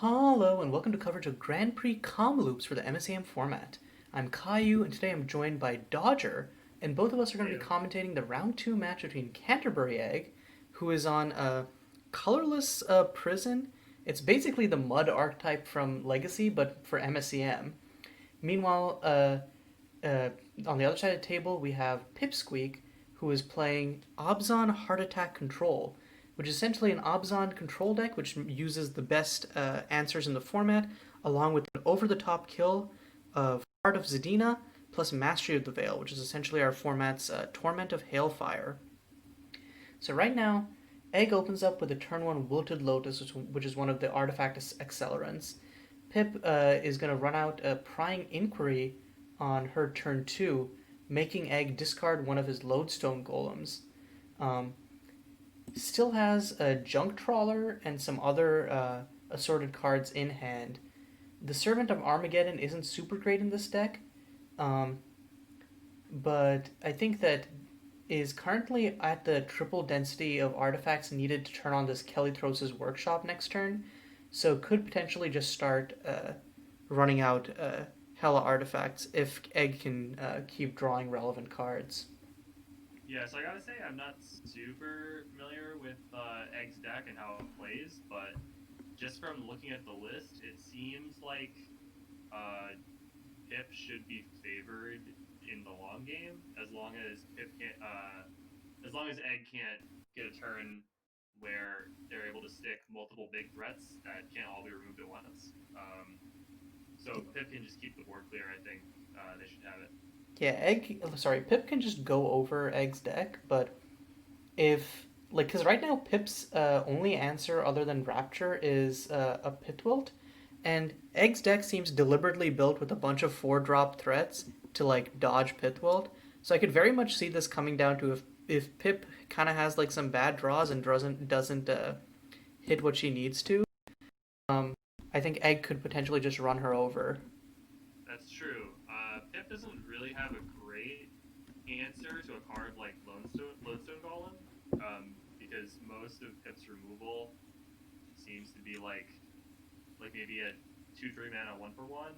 Hello and welcome to coverage of Grand Prix Kamloops for the MSEM format. I'm Caillou and today I'm joined by Dodger, and both of us are going to be Heyo. commentating the round 2 match between CanterburyEgg, who is on a colorless prison. It's basically the mud archetype from Legacy, but for MSEM. Meanwhile, uh, on the other side of the table, we have Pipsqueak, who is playing Abzan Heart Attack Control, which is essentially an Abzan control deck which uses the best answers in the format, along with an over the top kill of Heart of Zadina plus Mastery of the Veil, which is essentially our format's Torment of Hailfire. So right now, Egg opens up with a turn 1 Wilted Lotus, which is one of the artifact accelerants. Pip is going to run out a Prying Inquiry on her turn 2, making Egg discard one of his Lodestone Golems. Um, Still has a Junk Trawler and some other assorted cards in hand. The Servant of Armageddon isn't super great in this deck, um, but I think that is currently at the triple density of artifacts needed to turn on this Kellythros' workshop next turn, so could potentially just start running out hella artifacts if Egg can keep drawing relevant cards. Yeah, so I gotta say I'm not super familiar with Egg's deck and how it plays, but just from looking at the list, it seems like uh, Pip should be favored in the long game as long as as long as Egg can't get a turn where they're able to stick multiple big threats that can't all be removed at once. So Pip can just keep the board clear. I think they should have it. Yeah, Pip can just go over Egg's deck, but if because right now Pip's only answer other than Rapture is a Pitwilt, and Egg's deck seems deliberately built with a bunch of 4-drop threats to like dodge Pitwilt. So I could very much see this coming down to if Pip kind of has like some bad draws and doesn't hit what she needs to. Um, I think Egg could potentially just run her over. That's true. Pip doesn't really have a great answer to a card like Lodestone Golem, because most of Pip's removal seems to be like maybe a 2-3 mana 1 for 1.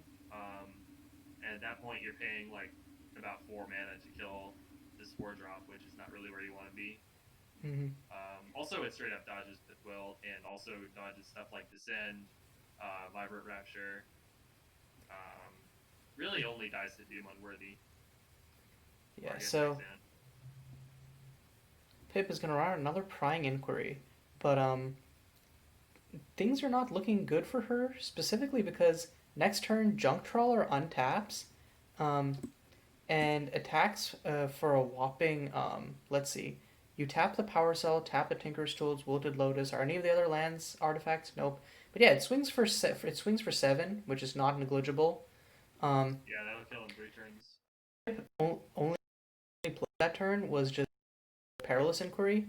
And at that point, you're paying like about 4 mana to kill this 4 drop, which is not really where you want to be. Mm-hmm. Also, it straight up dodges Pithwill and also dodges stuff like Descend, Vibrant Rapture. Um, really only dies to Doom Unworthy, or Yeah, I guess so Exant. Pip is gonna run another Prying Inquiry, but things are not looking good for her, specifically because next turn Junk Trawler untaps um, and attacks for a whopping, let's see, you tap the Power Cell, tap the Tinker's Tools, Wilted Lotus. Are any of the other lands artifacts? Nope. But yeah, it swings for 7, which is not negligible. Um, Yeah, that'll kill in 3 turns. Only play that turn was just Perilous Inquiry,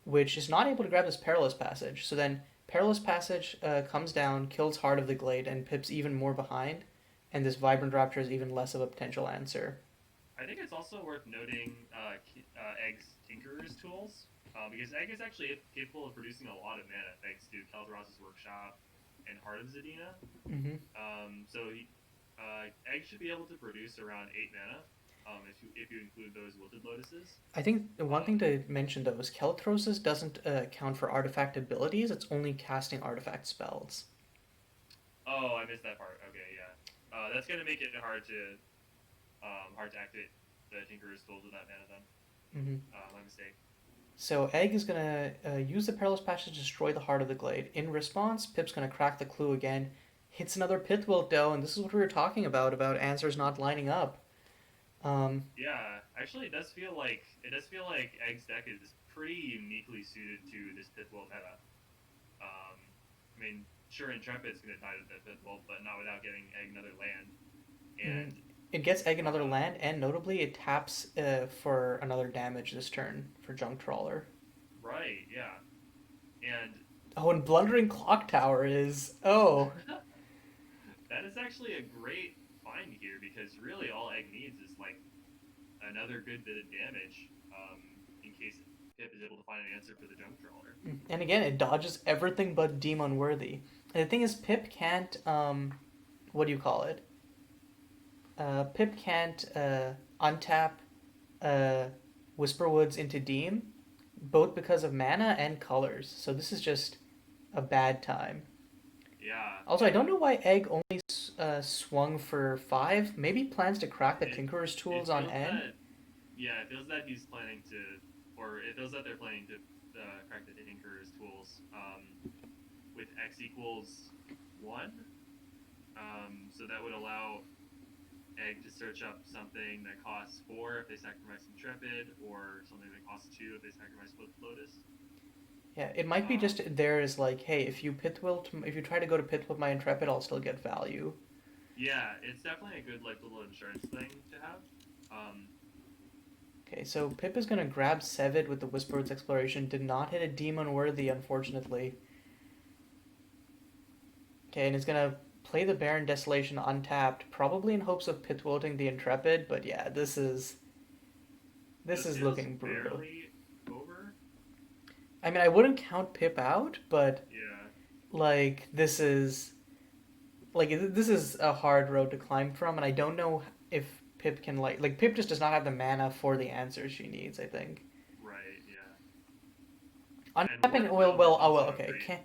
which is not able to grab this Perilous Passage. So then Perilous Passage comes down, kills Heart of the Glade, and Pip's even more behind, and this Vibrant Rapture is even less of a potential answer. I think it's also worth noting Egg's Tinkerer's tools, because Egg is actually capable of producing a lot of mana thanks to Keldros's Workshop and Heart of Zadina. Mm-hmm. Egg should be able to produce around 8 mana, if you include those Wilted Lotuses. I think the one thing Um, to mention though is Kelthrosis doesn't count for artifact abilities, it's only casting artifact spells. oh, I missed that part. Okay, yeah, that's gonna make it hard to activate the Tinkerer's tools with that mana. Then, Mm-hmm. my mistake. So Egg is gonna use the Perilous Passage to destroy the Heart of the Glade. In response, Pip's gonna crack the clue again, hits another Pithwilt though, and this is what we were talking about answers not lining up. Um, Yeah, actually, it does feel like Egg's deck is pretty uniquely suited to this Pithwell meta. I mean, sure, Intrepid's going to die to the Pithwell, but not without getting Egg another land. mhm. And It gets Egg another uh, land, and notably, it taps for another damage this turn for Junk Trawler. right, yeah, and Oh, and Blundering Clock Tower is that is actually a great find here because really all Egg needs is like another good bit of damage, in case Pip is able to find an answer for the Junk Trawler. and again, it dodges everything but Deem Unworthy. The thing is, Pip can't what do you call it? Pip can't untap uh, Whisperwoods into Deem, both because of mana and colors. So this is just a bad time. Yeah, Also, I don't know why Egg only swung for five. Maybe plans to crack the it Tinkerer's it tools on feels end. that yeah, it feels that he's planning to, or it feels that they're planning to crack the Tinker's tools. With X equals one, so that would allow Egg to search up something that costs four if they sacrifice Intrepid, or something that costs two if they sacrifice Lotus. Yeah, it might be just Um, there is like, hey, if you try to go to Pithwill my Intrepid, I'll still get value. yeah, it's definitely a good like little insurance thing to have. Um, Okay, so Pip is gonna grab Sevid with the Whisperwoods Exploration. Did not hit a demon worthy, unfortunately. Okay, and is gonna play the Barren Desolation untapped, probably in hopes of Pithwilding the Intrepid, but yeah, this this is feels looking brutal. fairly over. I mean, I wouldn't count Pip out, but Yeah, like this is a hard road to climb from, and I don't know if Pip can like Pip just does not have the mana for the answers she needs. I think right. Yeah, and untapping Ward well, Build is oh also well, okay, great. can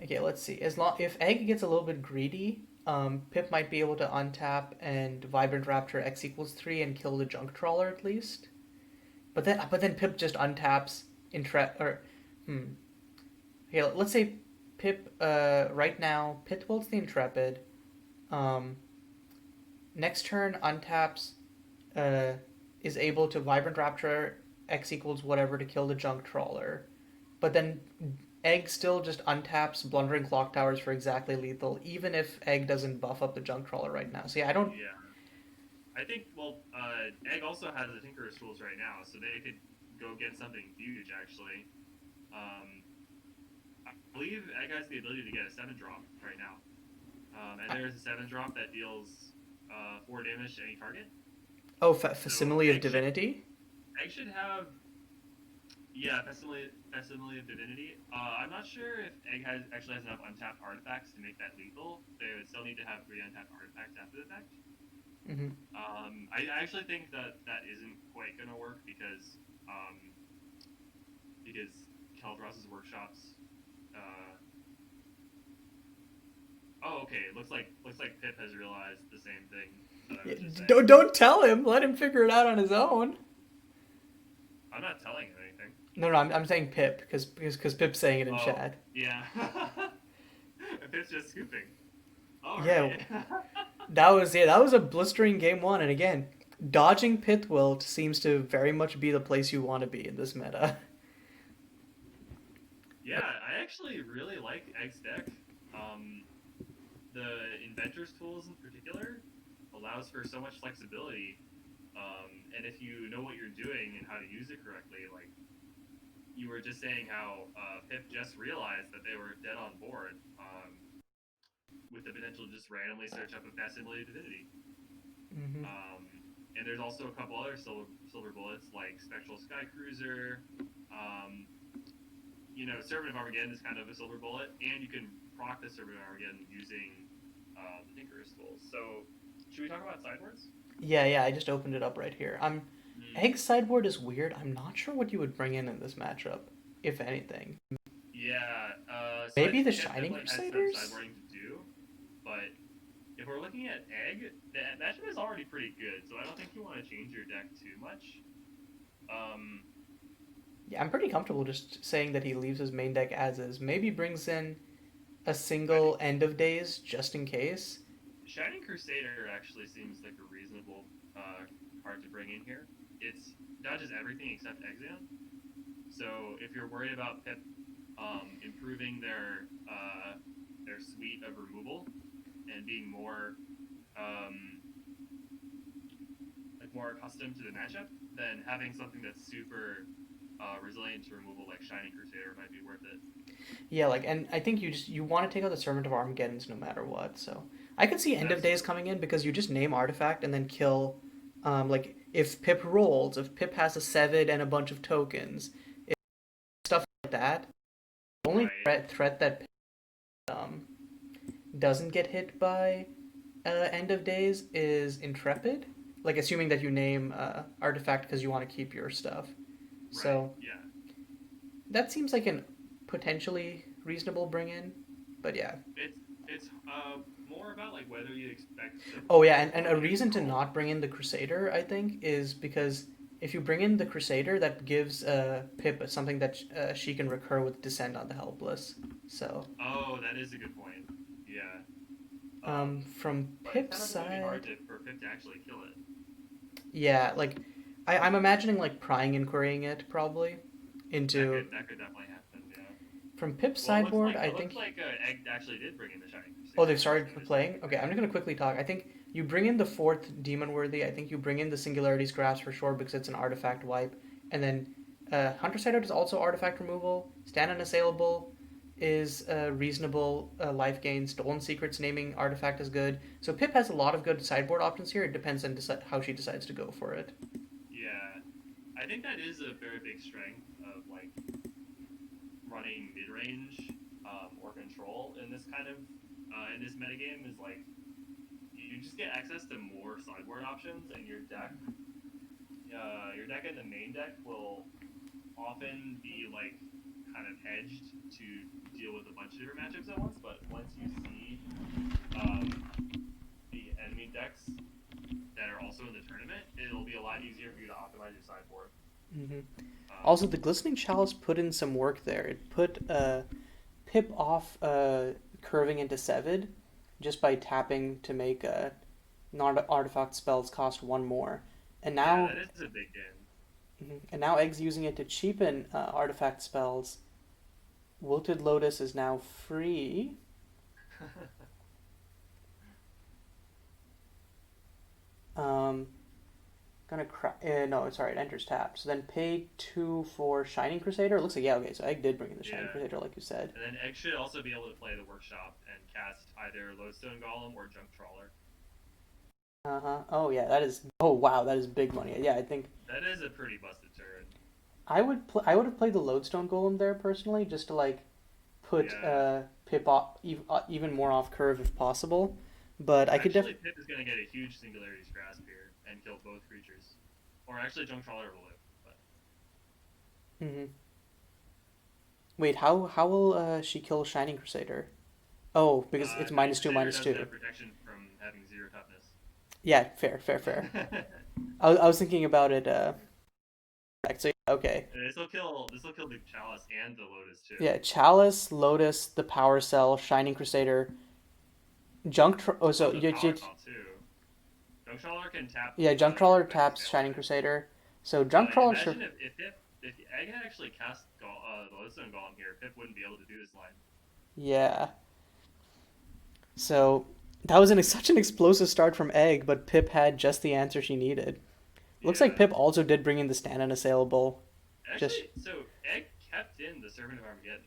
okay. Let's see. As long if Egg gets a little bit greedy, Pip might be able to untap and Vibrant Raptor X equals three and kill the Junk Trawler at least. But then Pip just untaps Intre or hmm. Okay, let's say Pip right now Pit wilts the Intrepid. Um, Next turn untaps uh, is able to Vibrant Raptor X equals whatever to kill the Junk Trawler. But then Egg still just untaps Blundering Clock Towers for exactly lethal, even if Egg doesn't buff up the Junk Trawler right now. So yeah, I don't. Yeah, I think. Well, Egg also has the Tinkerer's tools right now, so they could go get something huge actually. Um, I believe Egg has the ability to get a seven drop right now, and there is a seven drop that deals four damage to any target. Oh, So Facsimile of Divinity. Egg should have yeah, facsimile of divinity. I'm not sure if Egg has actually has enough untapped artifacts to make that lethal. They would still need to have three untapped artifacts after the fact. Mm-hmm. I actually think that that isn't quite gonna work because Keldros's workshops. Uh, oh, okay. Looks like Pip has realized the same thing that I Yeah, was just saying. don't tell him. Let him figure it out on his own. I'm not telling him anything. No, I'm saying Pip because Pip's saying it in Oh, chat. yeah. Pip's just scooping. All Yeah, right. that was a blistering game one, and again, dodging Pithwilt seems to very much be the place you want to be in this meta. Yeah, I actually really like Egg's deck. Um, the Inventor's Tools in particular allows for so much flexibility. And if you know what you're doing and how to use it correctly, like you were just saying how Pip just realized that they were dead on board with the potential to just randomly search up a Facsimile Divinity. Mm-hmm. Um, and there's also a couple other silver bullets like Spectral Sky Cruiser. Um, Servant of Armageddon is kind of a silver bullet, and you can proc the Servant of Armageddon using the Tinkerer's tools. So, should we talk about sideboards? Yeah, I just opened it up right here. Mm, Egg sideboard is weird. I'm not sure what you would bring in this matchup, if anything. yeah, so I Maybe the think Pip Shining definitely has some Crusaders. sideboarding to do, but if we're looking at Egg, the matchup is already pretty good, so I don't think you want to change your deck too much. Um, Yeah, I'm pretty comfortable just saying that he leaves his main deck as is. Maybe brings in a I single think end of days just in case. Shining Crusader actually seems like a reasonable card to bring in here. It's dodges everything except Exam. So if you're worried about Pip improving their suite of removal and being um, more accustomed to the matchup, then having something that's super resilient to removal like Shining Crusader might be worth it. Yeah, and I think you want to take out the Servant of Armageddon's no matter what. So I could see End of Days Absolutely. coming in because you just name artifact and then kill. Like if Pip rolls, if Pip has a Sevid and a bunch of tokens, if stuff like that. The only Right. threat that doesn't get hit by end of days is Intrepid. Like assuming that you name artifact because you want to keep your stuff. Right. So Yeah. that seems like an potentially reasonable bring in. But yeah. It's more about like whether you expect the Oh yeah, players and want a to get reason to control. not bring in the Crusader, I think, is because if you bring in the Crusader, that gives Pip something that she can recur with Descend on the Helpless. So, Oh, that is a good point. Yeah. from But it's Pip's kind of going to be hard side, to for Pip to actually kill it. yeah, like I'm imagining like prying and querying it probably into That could definitely happen. Yeah. from Pip's Well, sideboard. I it looks think like Egg actually did bring in the Shining oh Crusader they've as started soon as playing. Okay, I'm just gonna quickly talk. I think you bring in the fourth Demon Worthy. I think you bring in the Singularity's Grasp for sure because it's an artifact wipe, and then Hunter's Hideout is also artifact removal. Stand Unassailable is reasonable life gain. Stolen Secrets naming artifact is good. So Pip has a lot of good sideboard options here. It depends on how she decides to go for it. Yeah, I think that is a very big strength of like running mid range or control in this kind of in this metagame is like you just get access to more sideboard options, and your deck in the main deck will often be like kind of hedged to deal with a bunch of different matchups at once. But once you see um, the enemy decks that are also in the tournament, it'll be a lot easier for you to optimize your sideboard. Hmm. Also, Um, the Glistening Chalice put in some work there. It put Pip off curving into Sevid just by tapping to make non artifact spells cost one more. And yeah, now that is a big game. and now Egg's using it to cheapen artifact spells. Wilted Lotus is now free. Um, gonna cry. No, sorry, it enters tap. So then pay two for Shining Crusader. It looks like yeah, okay. So Egg did bring in the Shining Yeah, Crusader, like you said. and then Egg should also be able to play the workshop and cast either Lodestone Golem or Junk Trawler. Uh huh. Oh yeah, that is. Oh wow, that is big money. Yeah, I think That is a pretty busted turn. I would have played the Lodestone Golem there personally, just to like put Yeah, Pip off, even more off curve if possible. But I could actually, Pip is going to get a huge Singularity's Grasp here and kill both creatures. Or actually, Junk Trawler will live. But hmm. Wait, how will she kill Shining Crusader? Oh, because it's Shining minus two, Crusader minus doesn't two. have protection from having zero toughness. Yeah, fair, fair, fair. I was thinking about it. So yeah, okay. This will kill the Chalice and the Lotus too. Yeah, Chalice, Lotus, the Power Cell, Shining Crusader, Oh, Oh, so the Power Call too. Junk Trawler can tap yeah, Junk your Trawler effects taps fail Shining state. Crusader. So Junk Trawler should. Imagine if Egg had actually cast the Lodestone Golem here, Pip wouldn't be able to do this line. Yeah. So that was such an explosive start from Egg, but Pip had just the answer she needed. Looks like Yeah. Pip also did bring in the stand unassailable. Just Actually, so Egg kept in the Servant of Armageddon,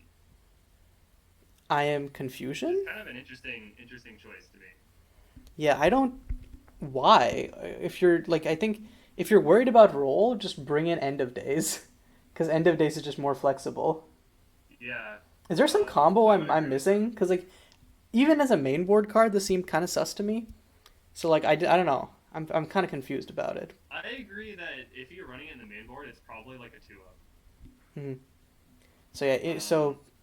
I am which is confusion. kind of an interesting choice to me. Yeah, I don't. Why? If you're like, I think if you're worried about roll, just bring in End of Days, because End of Days is just more flexible. Yeah. Is there some combo I would I'm agree with that. missing? Because like even as a main board card, this seemed kind of sus to me. So like I don't know. I'm kind of confused about it. I agree that if you're running it in the main board, it's probably like a 2 up. Hmm. So yeah,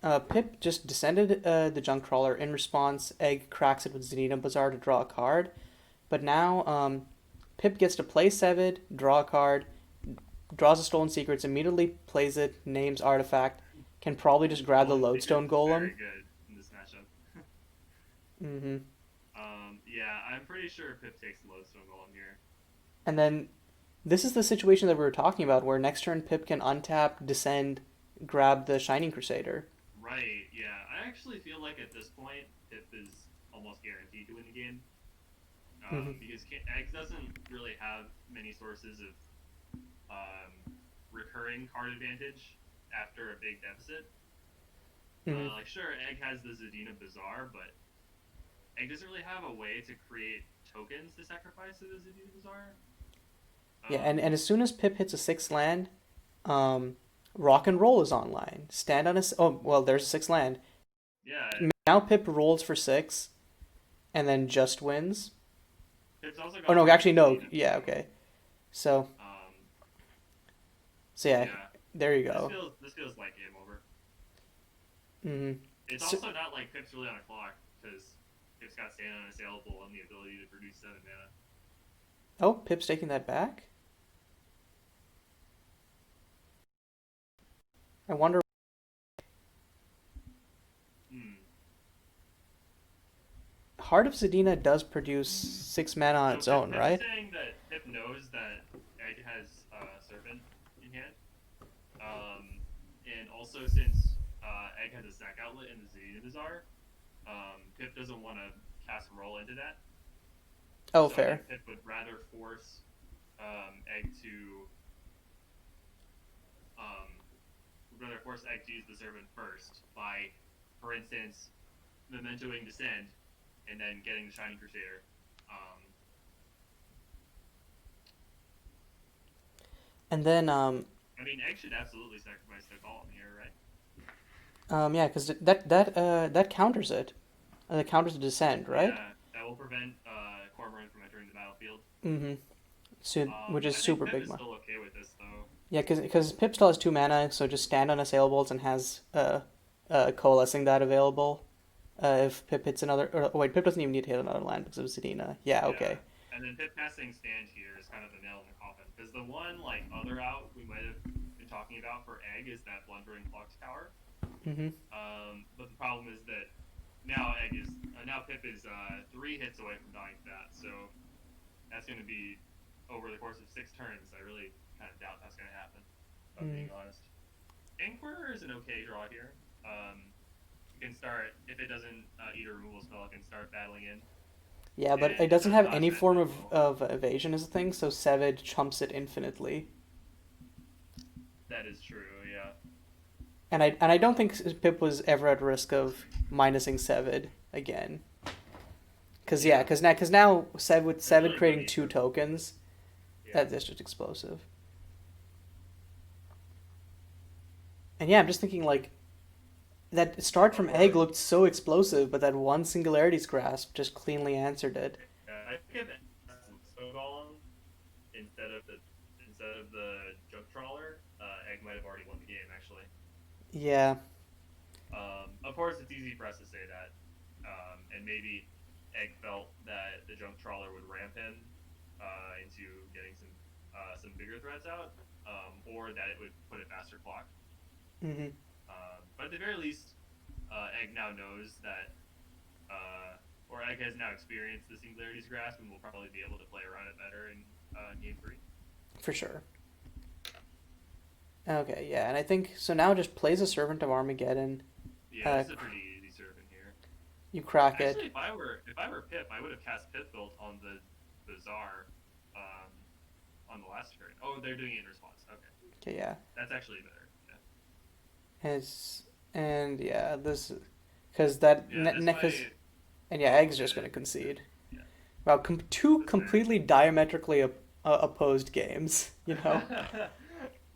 Um, Pip just descended the junk trawler. In response, Egg cracks it with Zenita Bazaar to draw a card. But now Pip gets to play Sevid, draw a card, draws a Stolen Secrets, immediately plays it, names artifact, can probably just grab the Stolen Lodestone Secrets is Golem. very good in this matchup. Mm-hmm. Yeah, I'm pretty sure Pip takes the Lodestone Golem here. And then this is the situation that we were talking about, where next turn Pip can untap, descend, grab the Shining Crusader. Right, yeah. I actually feel like at this point, Pip is almost guaranteed to win the game. Mm-hmm. Because Eggs doesn't really have many sources of um, recurring card advantage after a big deficit. Mm-hmm. Like, sure, Egg has the Zadina Bazaar, but Egg doesn't really have a way to create tokens to sacrifice to the Zadina Bazaar. Yeah, Um, and as soon as Pip hits a sixth land, um, Rock and Roll is online. Stand on a. Oh, well, there's a sixth land. yeah, Now Pip rolls for six. and then just wins. Pip's also Oh got no, one actually no. Zadina Yeah, too. okay. So Um, so yeah, yeah, there you go. this feels like game over. Hmm. It's So, also not like Pip's really on a clock because Pip's got stand unassailable and the ability to produce 7 mana. oh, Pip's taking that back. I wonder. Hmm. Heart of Sedina does produce 6 mana on So its own, Pip is right? saying that Pip knows that Egg has Serpent in hand. And also since Egg has a sack outlet in the Zadina Bazaar, Pip doesn't want to cast roll into that. Oh, So I fair. think Pip would rather force Egg to um, use the Serpent first by, for instance, mementoing Descend and then getting the Shining Crusader. Um, And then I mean, Egg should absolutely sacrifice the column here, right? yeah, because that counters it. That counters the descent, right? Yeah, that will prevent Cormoran from entering the battlefield. Mm-hmm. So, which is I think super Pip big. is still okay with this though. Yeah, because Pip still has 2 mana, so just stand on Assailable and has coalescing that available. If Pip hits another, or, oh, wait, Pip doesn't even need to hit another land because of Sedina. Yeah, Yeah, okay. and then Pip casting stand here is kind of the nail in the coffin because the one like other out we might have been talking about for Egg is that blundering Flux Tower. Mm-hmm. But the problem is that now Pip is 3 hits away from dying to that, so that's going to be over the course of 6 turns. I really kind of doubt that's going to happen. If I'm Mm. being honest. Inquirer is an okay draw here. You can start if it doesn't eat a removal spell. It can start battling in, Yeah, but and it it doesn't does have dodge any that form tempo. of evasion as a thing, so Savage chumps it infinitely. That is true. Yeah. And I don't Um, think Pip was ever at risk of minusing Sevid again. Cause yeah, yeah. cause now Sev with There's Sevid really no creating need two for. tokens, Yeah. that's just explosive. And yeah, I'm just thinking like that start from Egg Or looked so explosive, but that one Singularity's Grasp just cleanly answered it. I think if so golem instead of the junk trawler, Egg might have already won the game actually. Yeah. Of course, it's easy for us to say that, and maybe Egg felt that the junk trawler would ramp him into getting some bigger threats out, or that it would put a faster clock. Hmm. But at the very least, Egg now knows that, or Egg has now experienced the Singularity's Grasp and will probably be able to play around it better in game 3. For sure. Okay, yeah, and I think so now just plays a Servant of Armageddon. Yeah, Uh, this is a pretty easy servant here. you crack it. Actually, if I were Pip, I would have cast Pip built on the Bazaar um, on the last turn. Oh, they're doing it in response. Okay, Okay, yeah. that's actually better. Yeah, It's and yeah, this because that yeah. This because might. and yeah, Oh, Egg's okay. just gonna concede. Yeah, Wow, two that's fair. completely diametrically opposed games. You know.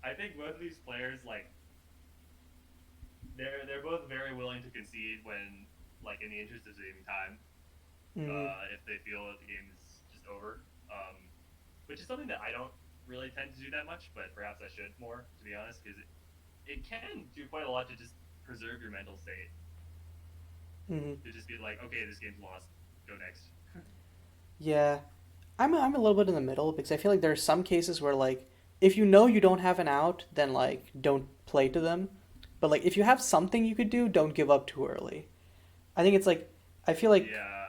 I think both of these players they're both very willing to concede when in the interest of saving time. Mm-hmm. If they feel that the game is just over, which is something that I don't really tend to do that much, but perhaps I should more, to be honest, because it can do quite a lot to just preserve your mental state. Mm-hmm. To just be like, okay, this game's lost, go next. Yeah, I'm a little bit in the middle because I feel like there are some cases where like if you know you don't have an out, then like don't play to them. But like if you have something you could do, don't give up too early. I think it's like I feel like Yeah,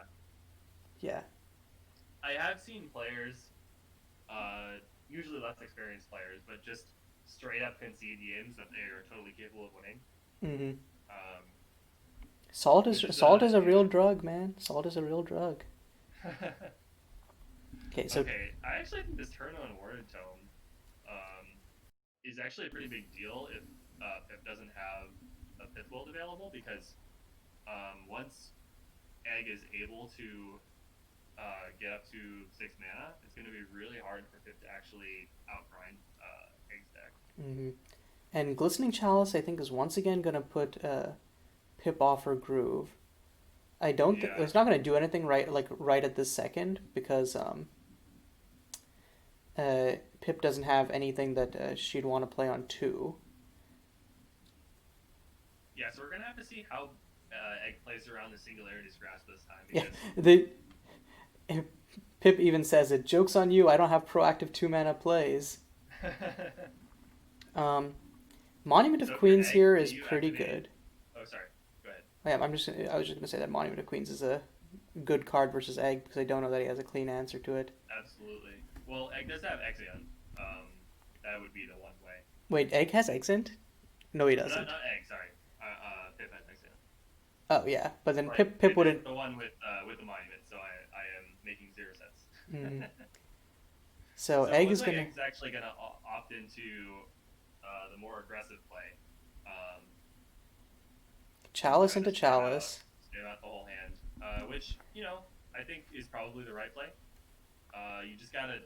yeah. I have seen players, usually less experienced players, but just straight up concede games that they are totally capable of winning. Mm-hmm. Um, Salt which is is a real drug, man. Salt is a real drug. yeah. Okay, so Okay, I actually think this turn on Worded Tome um, is actually a pretty big deal if Pip doesn't have a Pith World available because once Egg is able to get up to 6 mana, it's going to be really hard for Pip to actually outgrind Egg's deck. hmm. And Glistening Chalice I think is once again gonna put Pip off her groove. I don't think Yeah. it's not going to do anything right at this second because Pip doesn't have anything that she'd want to play on two. Yeah, so we're gonna have to see how Egg plays around the Singularity's grasp this time Yeah, because the Pip even says it. Joke's on you. I don't have proactive two mana plays. Um, Monument of so for Queens Egg, here do is you pretty activate? good. Oh, sorry. Go ahead. Oh, yeah, I was just gonna say that Monument of Queens is a good card versus Egg because I don't know that he has a clean answer to it. Absolutely. Well, Egg does have Exeon. That would be the one way. Wait, Egg has Exent? No, he Not doesn't. not Egg. Sorry. Pip has Exeon. Oh yeah, but then Right. Pip Pip is wouldn't. the one with the monument, so I am making zero sense. Mm. So So it Egg looks is like gonna Egg's actually gonna opt into the more aggressive play. Chalice Trying to into Chalice. spam out the whole hand, which I think is probably the right play. You just gotta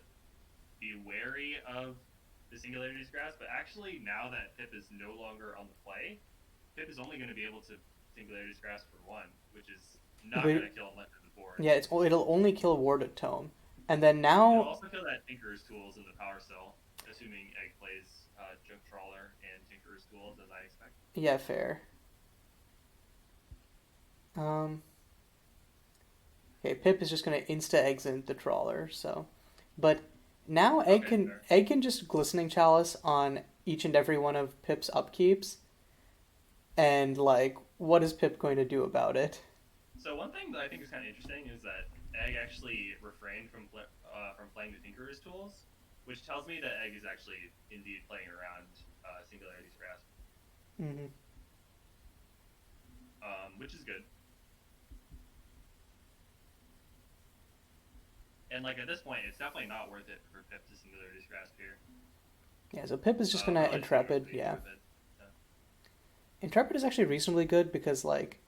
be wary of the Singularity's grasp, but actually now that Pip is no longer on the play, Pip is only going to be able to Singularity's grasp for one, which is not going Wait, to kill him left of the board. yeah, it'll only kill Warded Tome, and then It'll now also kill that Tinker's Tools in the power cell, assuming Egg plays Junk Trawler and Tinker's Tools, as I expect. yeah, fair. Um, okay, Pip is just gonna insta exit the Trawler. So, but now Okay, fair. Egg can just Glistening Chalice on each and every one of Pip's upkeeps, and like, what is Pip going to do about it? So one thing that I think is kind of interesting is that Egg actually refrained from playing the Tinker's Tools, which tells me that Egg is actually indeed playing around Singularity's Grasp, Mm-hmm. which is good. And like at this point, it's definitely not worth it for Pip to Singularity's Grasp here. Yeah, so Pip is just gonna Probably just Intrepid. Yeah, Intrepid. Yeah. Intrepid is actually reasonably good because like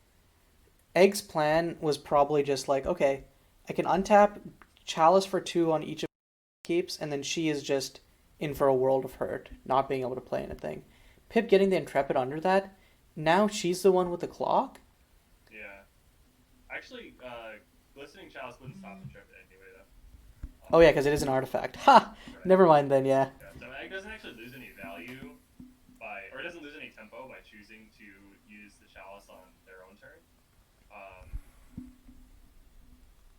Egg's plan was probably just like, okay, I can untap Chalice for two on each of keeps, and then she is just in for a world of hurt, not being able to play anything. Pip getting the Intrepid under that, now she's the one with the clock. Yeah. Actually, Glistening Chalice wouldn't stop Intrepid anyway, though. Oh yeah, because it is an artifact. Ha! Right. Never mind then. Yeah. Yeah. So Egg doesn't actually lose any value or it doesn't lose any tempo by choosing to use the Chalice on their own turn. Um,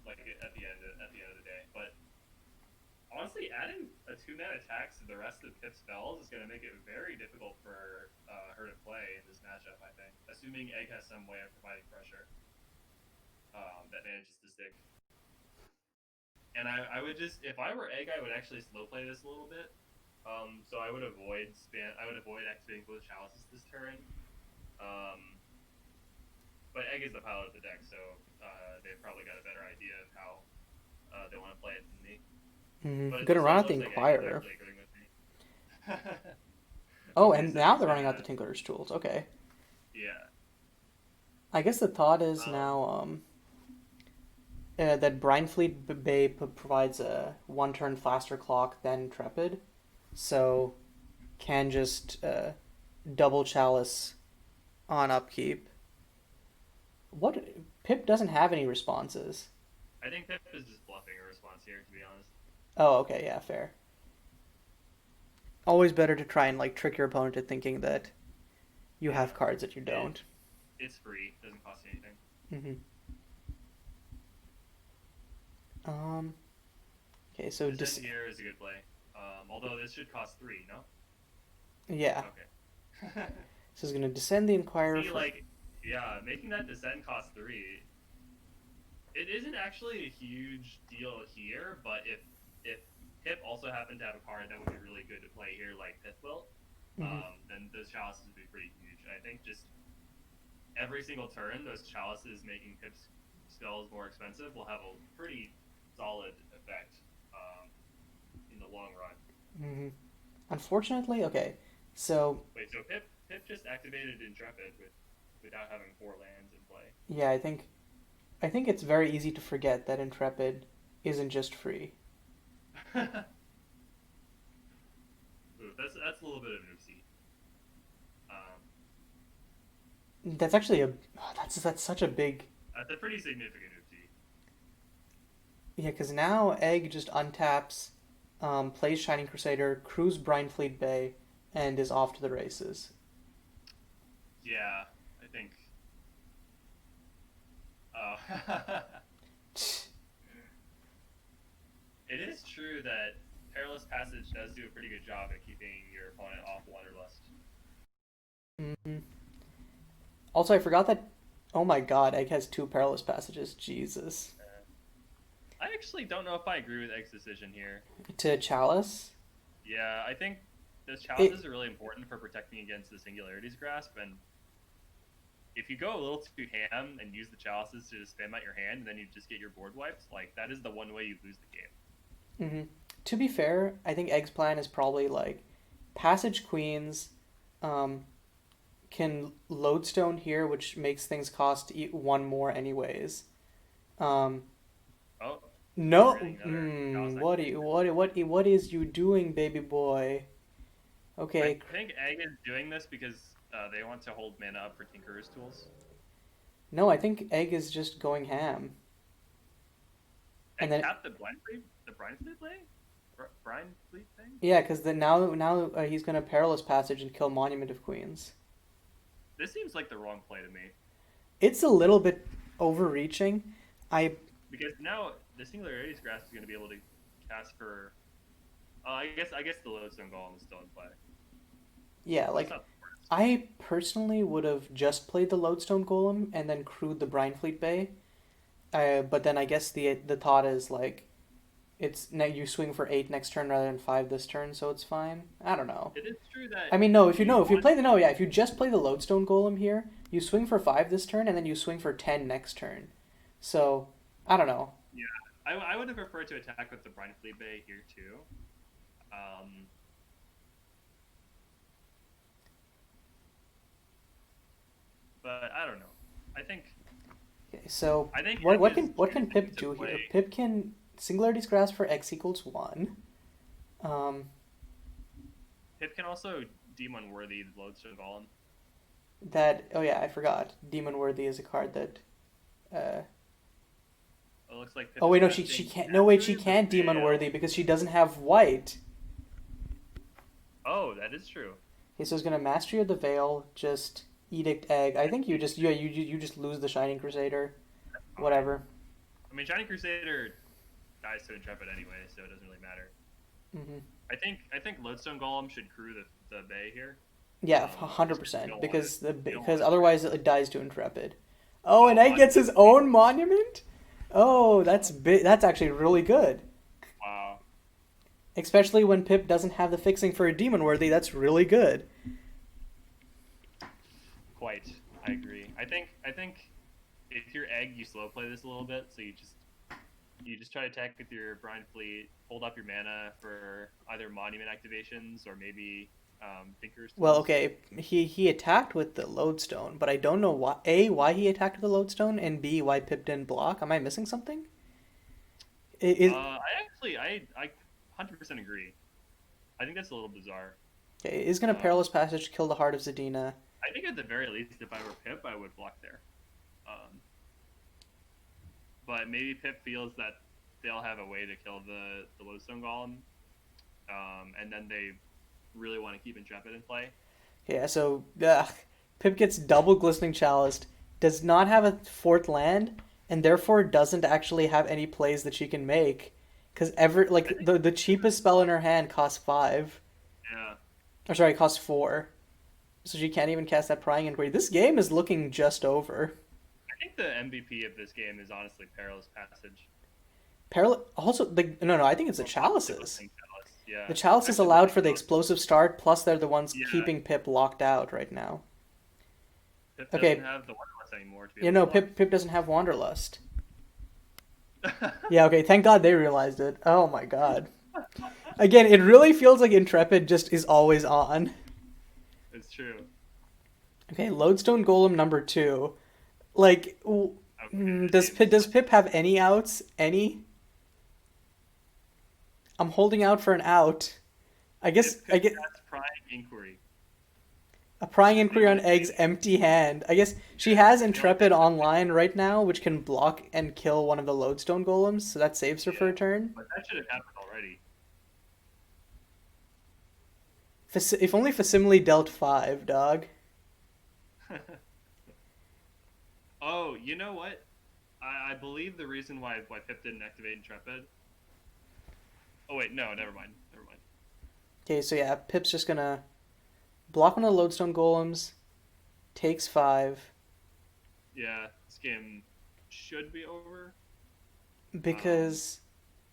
like at the end of the day, but honestly, adding a 2-mana tax to the rest of Pip's spells is going to make it very difficult for her to play in this matchup, I think. Assuming Egg has some way of providing pressure that manages to stick. And I would just, if I were Egg, I would actually slow play this a little bit. So I would avoid activating both chalices this turn. But Egg is the pilot of the deck, so they've probably got a better idea of how they want to play it than me. But Gonna run out the looks like Egg is Inquirer. actually agreeing with me. Oh, Okay, and so now he's they're running out gonna, the Tinker's Tools. Okay. yeah. I guess the thought is Um, now that Brindfleet Bay provides a one turn faster clock than Intrepid, so can just double Chalice on upkeep. What Pip doesn't have any responses. I think Pip is just bluffing a response here, to be honest. Oh, okay, yeah, fair. Always better to try and like trick your opponent to thinking that you Yeah. have cards that you don't. It's free, doesn't cost you anything. Mm-hmm. Um. Okay, so Descent here is a good play. Although this should cost 3, no? yeah, Okay. this is gonna descend the Inquirer See, for. like, yeah, making that descent cost 3, it isn't actually a huge deal here, but if Pip also happened to have a card that would be really good to play here, like Pithwill, Mhm. then those chalices would be pretty huge. And I think just every single turn, those chalices making Pip's spells more expensive will have a pretty solid effect in the long run. Mm-hmm. Unfortunately, okay. So Wait, so Pip just activated Intrepid without having 4 lands in play. yeah, I think it's very easy to forget that Intrepid isn't just free. Ooh, that's a little bit of an oopsie. That's actually a that's such a big That's a pretty significant oopsie. Yeah, because now Egg just untaps, plays Shining Crusader, crews Brinefleet Bay, and is off to the races. Yeah, I think. Oh. It is true that Perilous Passage does do a pretty good job at keeping your opponent off Wanderlust. Hmm. Also, I forgot that. Oh my God, Egg has two Perilous Passages. Jesus. I actually don't know if I agree with Egg's decision here. To Chalice. Yeah, I think those It. chalices are really important for protecting against the Singularities Grasp, and if you go a little too ham and use the chalices to just spam out your hand and then you just get your board wiped, like that is the one way you lose the game. Hmm. To be fair, I think Egg's plan is probably like Passage Queens, um, can Lodestone here, which makes things cost one more anyways. Um, Oh, no, we're getting another chalice what are activation. you, what is you doing, baby boy? I Okay, think Egg is doing this because they want to hold mana up for Tinkerer's Tools. no, I think Egg is just going ham, and Egg then tapped the Brine Fleet thing? Brine Fleet thing? yeah, because then now he's gonna Perilous Passage and kill Monument of Queens. This seems like the wrong play to me. It's a little bit overreaching. I Because now the Singularities Grasp is going to be able to cast for. I guess the Lodestone Golem is still in play. yeah, That's like not the worst. I personally would have just played the Lodestone Golem and then crewed the Brinefleet Bay. But then I guess the thought is like it's now you swing for 8 next turn rather than 5 this turn, so it's fine. I don't know. It is true that I mean, no, if you you know, if you want. play the no, yeah, if you just play the Lodestone Golem here, you swing for 5 this turn and then you swing for 10 next turn. So I don't know. Yeah, I would have preferred to attack with the Brine Fleet Bay here too. Um, but I don't know. I think Okay, so I think what Egg what is can what can choosing Pip to do here? play. Pip can Singularity's Grasp for X equals 1. Um, Pip can also demon worthy the Lodestone Golem. that oh yeah, I forgot. Demon Worthy is a card that. It looks like Pip Oh is wait, no, she casting can't. No wait, she Mastery of the can't Demon Veil. Worthy because she doesn't have white. Oh, that is true. Okay, so it's gonna Mastery of the Veil, just Edict Egg. I think you just yeah you just lose the Shining Crusader, Fine. whatever. I mean, Shining Crusader dies to Intrepid anyway, so it doesn't really matter. Hmm. I think Lodestone Golem should crew the bay here. Yeah, Just because 100% because you don't because want to otherwise it dies to Intrepid. Oh, and oh Egg gets Monument his of Queens. own monument. Oh, that's big. That's actually really good. Wow. Especially when Pip doesn't have the fixing for a Demon Worthy. That's really good. Quite. I agree. I think if you're Egg, you slow play this a little bit, so you just try to attack with your Brine Fleet, hold up your mana for either monument activations or maybe Thinker's Well, Tools. okay, he attacked with the Lodestone, but I don't know why. A, why he attacked with the Lodestone, and B, why Pip didn't block. Am I missing something? I 100% agree. I think that's a little bizarre. Is gonna Um, Perilous Passage kill the Heart of Zadina? I think at the very least, if I were Pip, I would block there. Um, but maybe Pip feels that they'll have a way to kill the Lodestone Golem, and then they really want to keep Intrepid in play. Yeah, so Pip gets double Glistening Chaliced, does not have a fourth land, and therefore doesn't actually have any plays that she can make. Because I think the cheapest spell in her hand costs 5. yeah, Or sorry, costs 4. So she can't even cast that Prying Inquiry. This game is looking just over. I think the MVP of this game is honestly Perilous Passage. Also, no, I think it's the Or possibly Chalices. Glistening Chalice. Yeah, The Chalices especially allowed Glistening for the Chalice. explosive start, plus they're the ones Yeah, keeping Pip locked out right now. Pip doesn't Okay, have the Wanderlust anymore to be you able to know, block. Pip doesn't have Wanderlust. Yeah, okay, thank God they realized it. Oh my God. Again, it really feels like Intrepid just is always on. It's true. Okay, Lodestone Golem number 2. Like, Okay, this does game is Does Pip have any outs? Any? I'm holding out for an out. I guess Pip I could get. cast Prying Inquiry. A prying Just inquiry leave on it. Egg's empty hand. I guess she has The only Intrepid thing, online right now, which can block and kill one of the lodestone golems, so that saves her for a yeah, turn. but that should have happened already. If only Facsimile dealt 5, dog. Oh, you know what? I believe the reason why Pip didn't activate Intrepid. Oh wait, no, never mind, never mind. Okay, so yeah, Pip's just gonna block one of the lodestone golems, takes 5, Yeah, this game should be over. Um, because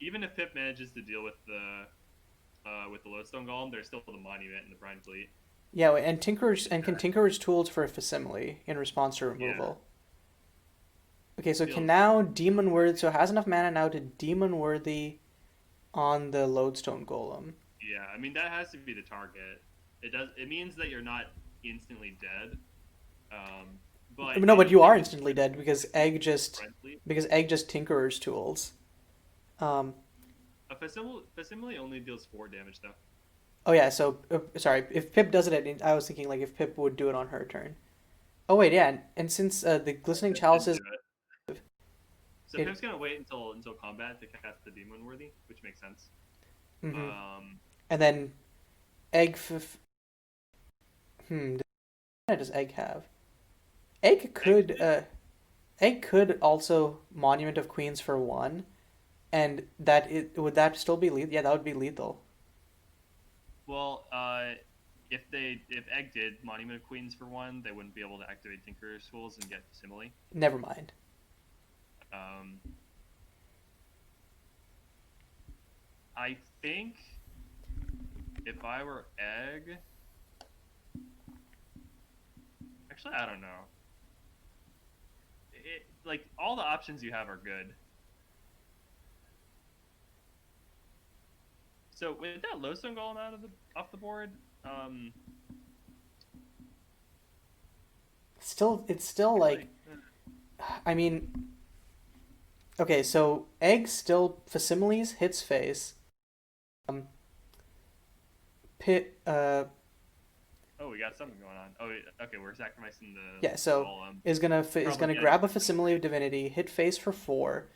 Even if Pip manages to deal with the Lodestone Golem, there's still the Monument and the Brine Fleet. yeah, and Tinker's and can Yeah, Tinker's tools for a Facsimile in response to yeah, removal. Okay, so can feels now Demon Worthy, so it has enough mana now to Demon Worthy on the lodestone golem. yeah. I mean that has to be the target. It does. It means that you're not instantly dead. But No, but you anything are with instantly dead Brine Fleet, because Egg just Tinkerer's tools. Um, a Facsimile only deals 4 damage though. oh yeah, so sorry, if Pip does it, I was thinking like if Pip would do it on her turn. Oh wait, yeah, and since the glistening Pip didn't chalices, do it. So it, Pip's gonna wait until combat to cast the Demon Worthy, which makes sense. hmm Um, and then Egg, what does Egg have? Egg Egg could Egg could also Monument of Queens for 1, and that it would that still be lethal? Yeah, that would be lethal. Well, if Egg did Monument of Queens for 1, they wouldn't be able to activate Tinker's Tools and get Simile. Never mind. Um, I think if I were Egg, actually, I don't know. Like all the options you have are good. So with that Lowstone Golem off the board, It's still like, actually, I mean, okay, so Egg still Facsimiles hits face. Um, Pit, oh, we got something going on. Oh, okay, we're sacrificing yeah, the so Golem. is Probably gonna good. grab a Facsimile of Divinity, hit face for 4.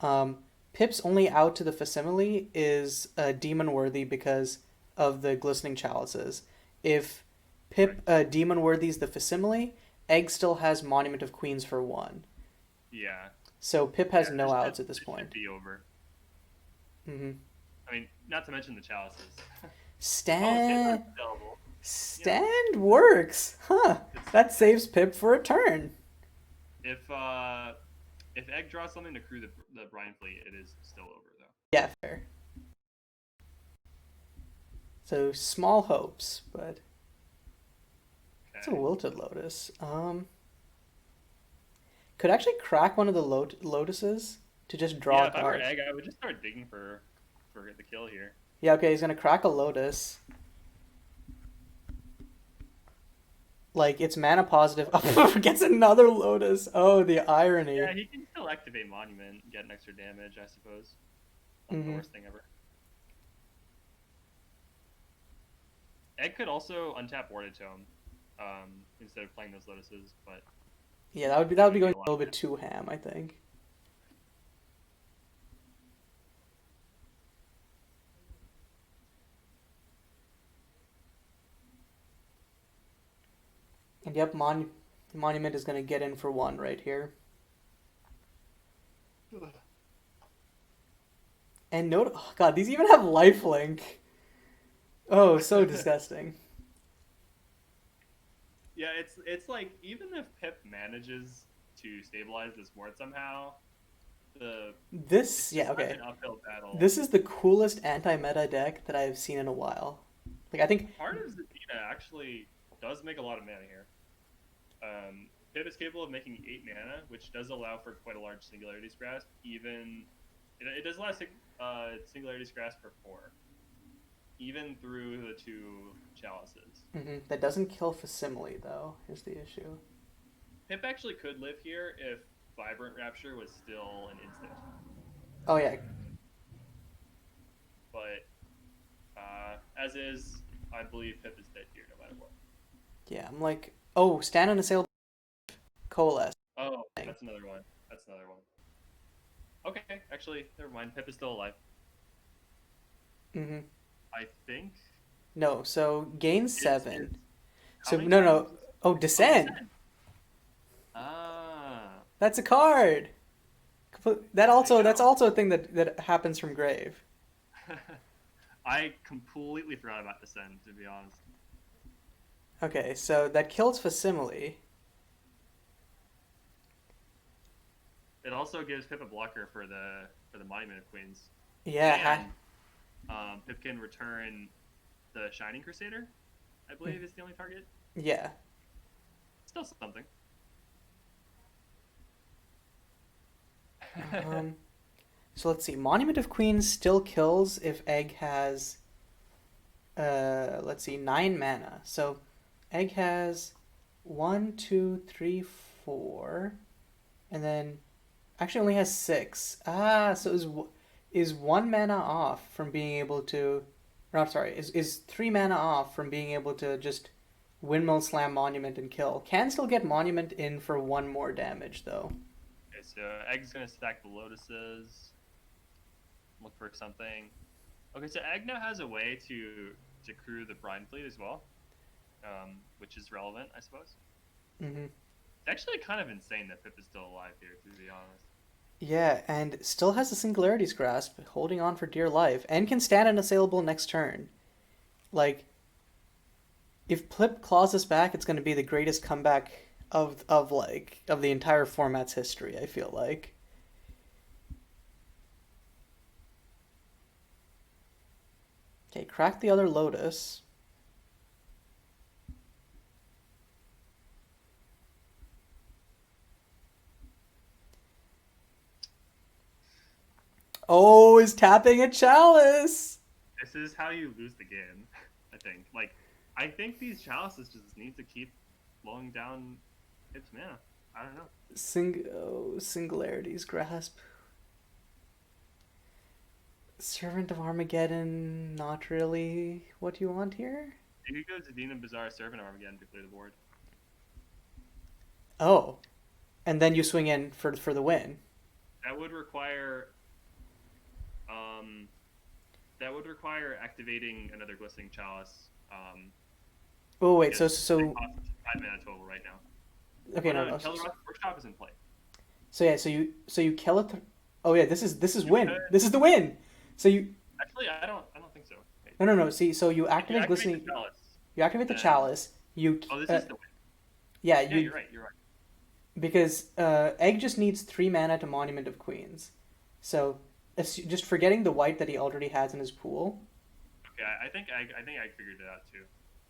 Um, Pip's only out to the Facsimile is demon worthy because of the glistening chalices. If Right. Pip demon worthies the Facsimile, Egg still has Monument of Queens for 1. Yeah. So Pip Yeah, has no outs at this this should point. be over. Mm-hmm. I mean, not to mention the chalices. Oh, Timber is Stand available. You know, stand works, huh? it's That saves Pip for a turn. if uh if Egg draws something to crew the Brine Fleet, it is still over though. Yeah, fair. So small hopes, but it's a Okay. wilted lotus. Could actually crack one of the lotuses to just draw Yeah, a if I were card. Egg, I would just start digging for the kill here. Yeah, okay, he's gonna crack a lotus. Like it's mana positive. Gets another lotus. Oh, the Yeah, irony. he can still activate Monument and get an extra damage, I suppose. Not the Hmm. worst thing ever. Egg could also untap Warded Tome instead of playing those lotuses, but Yeah, that that would be would be going a a lot. little bit too ham, I think. And yep, Monument is gonna get in for 1 right here. And note, oh god, these even have lifelink. Oh, so disgusting. Yeah, it's like even if Pip manages to stabilize this ward somehow, the This, it's yeah, just such okay. an uphill battle. This is the coolest anti-meta deck that I've seen in a while. Like, I think, Part of Zadina actually does make a lot of mana here. Pip is capable of making 8 mana, which does allow for quite a large Singularity's Grasp. Even it does allow Singularity's Grasp for 4, even through the 2 chalices. that doesn't kill Facsimile, though, is the issue. Pip actually could live here if Vibrant Rapture was still an instant, Oh, yeah. but as is, I believe Pip is dead here no matter what. Yeah, I'm like, oh, stand unassailable, coalesce Oh, thing. that's another one. That's another one. Okay, actually, never mind. Pip is still alive. Mm-hmm. I think No, so gain is 7. how So many no, no. times? Oh, Oh, descend. descent. Ah, That's a card. That there you also that's go. also a thing that happens from grave. I completely forgot about descent, to be honest. Okay, so that kills facsimile. It also gives Pip a blocker for the Monument of Queens, Yeah, and Pip can return the Shining Crusader. I believe is the only target. yeah. Still something. Um, so let's see. Monument of Queens still kills if Egg has let's see, 9 mana. So Egg has one, two, three, four, and then actually only has 6. Ah, so is 1 mana off from being able to, or I'm sorry, is 3 mana off from being able to just windmill slam monument and kill. Can still get monument in for 1 more damage though. Okay, so Egg's gonna stack the lotuses. Look for something. Okay, so Egg now has a way to crew the Brine Fleet as well, which is relevant, I suppose. Hmm. It's actually kind of insane that Pip is still alive here, to be honest. Yeah, and still has the Singularity's Grasp, holding on for dear life, and can stand unassailable next turn. Like, if Plip claws us back, it's going to be the greatest comeback of the entire format's history. I feel like. Okay, crack the other Lotus. Oh, is tapping a chalice. This is how you lose the game, I think. Like, I think these chalices just need to keep slowing down its mana. I don't know. Singularity's Grasp. Servant of Armageddon, not really what you want here. You could go Zadina Bazaar Servant Arm again to clear the board. Oh, and then you swing in for the win. That would require um that would require activating another glistening chalice. Oh wait, so Because it so costs 5 mana total right now. okay, Oh no no, no. Telerock Workshop is in play. So yeah, so you kill it. Oh yeah, this is You win. could This is the win. So you actually I don't think so. Okay. no no no. See, so you If you activate activate the glistening. chalice, You activate the then chalice. You oh this is the win. yeah Yeah, you you're right, you're right. because Egg just needs 3 mana to Monument of Queens. So just forgetting the white that he already has in his pool. Okay, I think I figured it out too.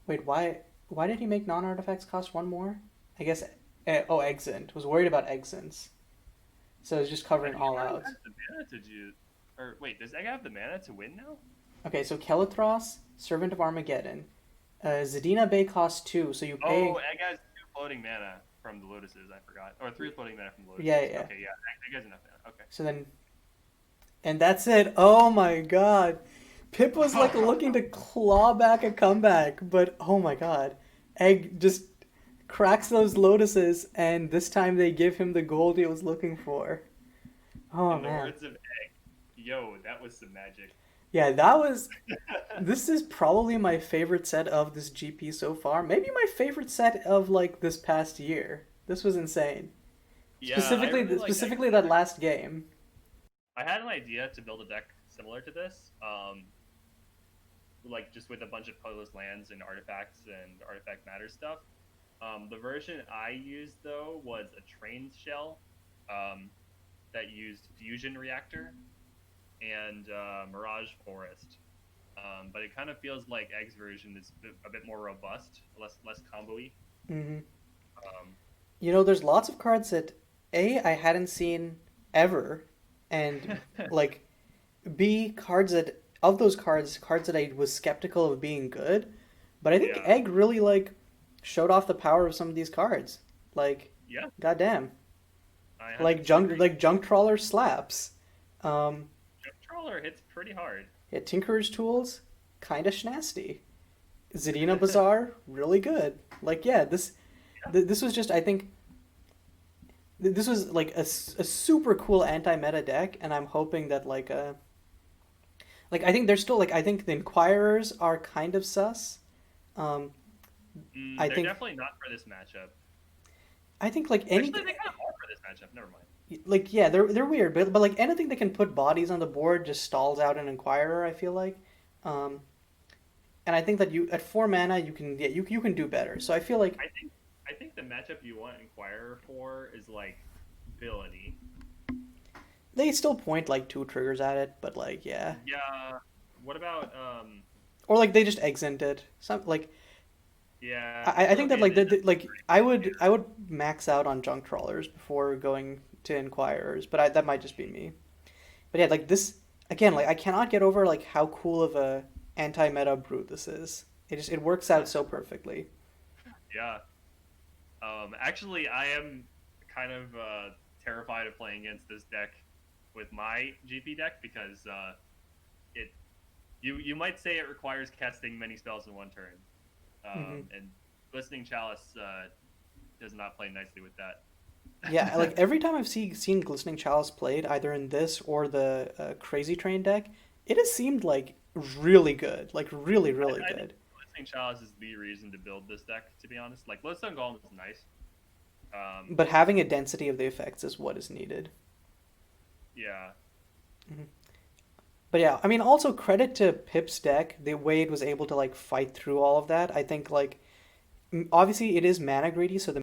Wait, why did he make non-artifacts cost 1 more? I guess oh Exant was worried about Exants, so it's just I covering think it all already out. has the mana to do or wait, does Egg have the mana to win now? Okay, so Kelithros, Servant of Armageddon. Zadina Bay costs 2, so you Oh, pay. Egg has 2 floating mana from the lotuses, I forgot. Or 3 floating mana from the Yeah, lotuses. yeah. Okay, yeah, Egg has enough mana. Okay. So then, and that's it. Oh my god. Pip was like looking to claw back a comeback, but oh my god. Egg just cracks those lotuses, and this time they give him the gold he was looking for. Oh In the man. words of Egg, yo, that was some magic. Yeah, that was. This is probably my favorite set of this GP so far. Maybe my favorite set of like this past year. This was insane. Yeah, I really like Egg Specifically that set. last game. I had an idea to build a deck similar to this. Like just with a bunch of colorless lands and artifact matter stuff. The version I used though was a train shell um, that used fusion reactor and Mirage Forest. But it kind of feels like Egg's version is a bit more robust, less combo-y. Hmm. Um, There's lots of cards that I hadn't seen ever, and like B cards that of those cards that I was skeptical of being good, but I think yeah, Egg really like showed off the power of some of these cards. Like, yeah, goddamn, I 100% agree. like junk trawler slaps. Jump Trawler hits pretty hard. Yeah, Tinkerer's tools, kind of schnasty. Zadina Bazaar, really good. Like, yeah, this was just, I think, this was like a super cool anti-meta deck, and I'm hoping that like I think there's still like I think the Inquirers are kind of sus. Um, I They're think definitely not for this matchup. I think like any Actually, they kind of are for this matchup. Never mind. like yeah they're weird, but like anything that can put bodies on the board just stalls out an Inquirer. I feel like, um, and I think that you at 4 mana you can you can do better. So I feel like I think I think the matchup you want Inquirer for is like Villainy. they still point like two triggers at it, but like yeah, Yeah. What about or like they just exit it. Some like yeah, I true. think that Okay, like I would max out on junk trawlers before going to inquirers, but that might just be me. But yeah, like this again, like I cannot get over like how cool of a anti-meta brute this is. It works out so perfectly. yeah. Actually, I am kind of terrified of playing against this deck with my GP deck because it you might say it requires casting many spells in one turn, Hmm. and Glistening Chalice does not play nicely with that. Yeah, like every time I've seen Glistening Chalice played, either in this or the Crazy Train deck, it has seemed like really good, like really I think good. Glistening Chalice is the reason to build this deck. To be honest, like Bloodstone Golem is nice. But having a density of the effects is what is needed. Yeah, Mhm. But yeah, I mean, also credit to Pip's deck, the way it was able to like fight through all of that. I think like obviously it is mana greedy, so the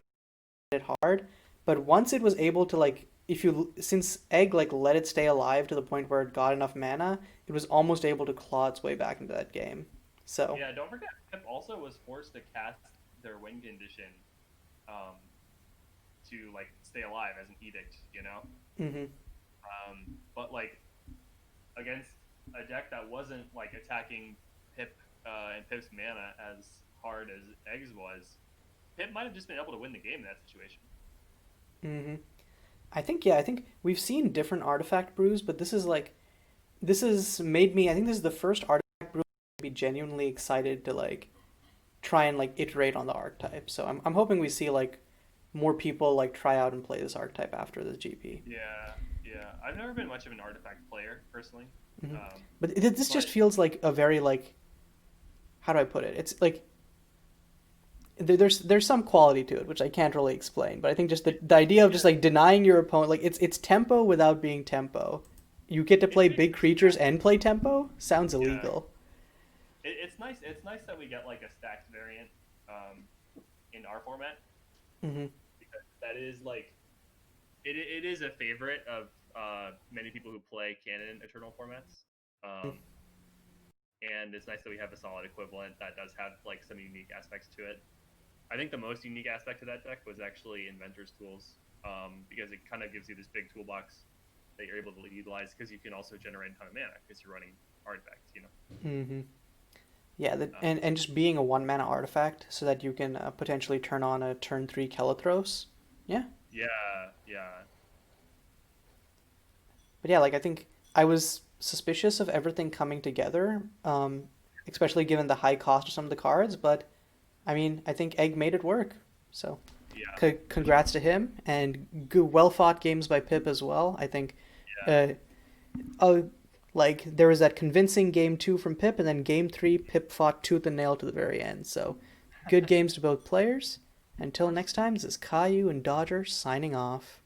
made it hard. But once it was able to like, if you since Egg like let it stay alive to the point where it got enough mana, it was almost able to claw its way back into that game. So, yeah. Don't forget, Pip also was forced to cast their win condition um, to like stay alive as an edict. hmm But like against a deck that wasn't like attacking Pip and Pip's mana as hard as Eggs was, Pip might have just been able to win the game in that situation. hmm I think yeah, I think we've seen different artifact brews, but this has made me. I think this is the first artifact brew to be genuinely excited to like try and like iterate on the archetype. So I'm hoping we see like more people like try out and play this archetype after the GP. Yeah, yeah. I've never been much of an artifact player personally, Hmm. um, But this just but feels like a very like how do I put it? It's like there's some quality to it which I can't really explain. But I think just the idea of just yeah, like denying your opponent like it's tempo without being tempo. You get to it play makes big creatures and play tempo. Sounds yeah. illegal. It's nice. It's nice that we get like a stacked variant um, in our format Hmm. because that is like it is a favorite of many people who play canon Eternal formats. Um, and it's nice that we have a solid equivalent that does have like some unique aspects to it. I think the most unique aspect of that deck was actually Inventor's Tools, because it kind of gives you this big toolbox that you're able to utilize because you can also generate a ton of mana because you're running artifacts. Hmm. Yeah, Um, and just being a 1 mana artifact so that you can potentially turn on a turn 3 Kelathros. Yeah, yeah, yeah, but yeah, like I think I was suspicious of everything coming together, especially given the high cost of some of the cards. But I mean, I think Egg made it work. So yeah, for sure. congrats to him and good, well fought games by Pip as well. I think, Yeah. uh, uh, like there was that convincing game 2 from Pip, and then game 3 Pip fought tooth and nail to the very end. So good games to both players. Of Until course. next time, this is Caillou and Dodger signing off.